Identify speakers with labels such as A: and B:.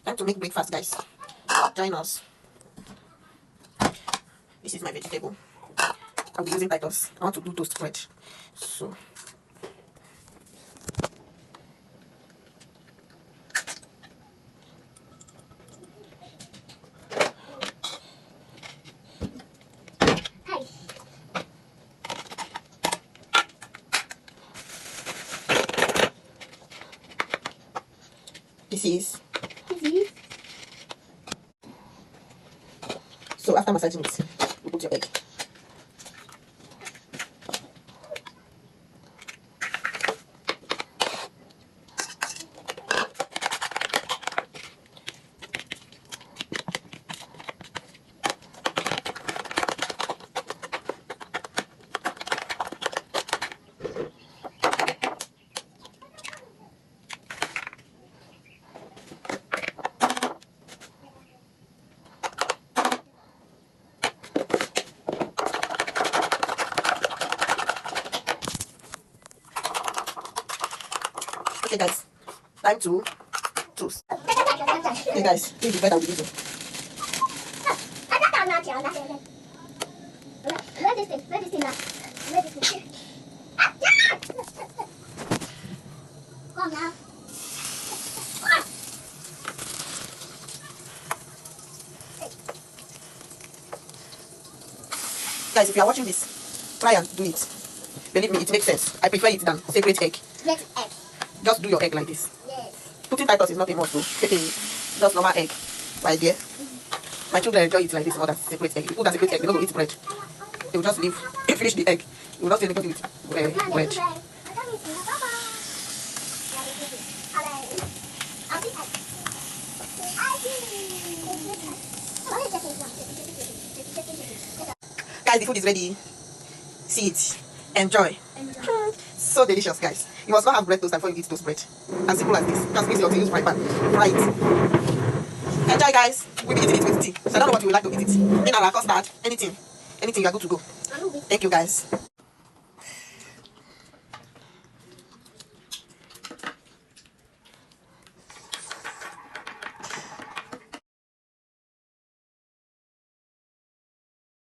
A: Time to make breakfast, guys. Join us. This is my vegetable. I'll be using Titus. I want to do toast bread. So this is. So after massaging it, you put your egg. Okay guys, time to toast. Okay guys, this is the bread I'll be using. Guys, if you are watching this, try and do it. Believe me, it makes sense. I prefer it than separate egg. Just do your egg like this.
B: Yes.
A: Putting Titus is not a must, though. Just normal egg, my dear. My children enjoy it like this more than separate egg. If you put that separate egg, they don't go eat bread. They will just leave, finish the egg. You will not see anybody with bread. Guys, the food is ready. See it. Enjoy. So delicious, guys. You must not have bread toast before you eat toast bread. As simple as this. Just mix it or use fry pan. Right. Enjoy, guys. We'll be eating it with tea. So I don't know what you would like to eat it. In our custard, anything. Anything, you are good to go. Thank you, guys.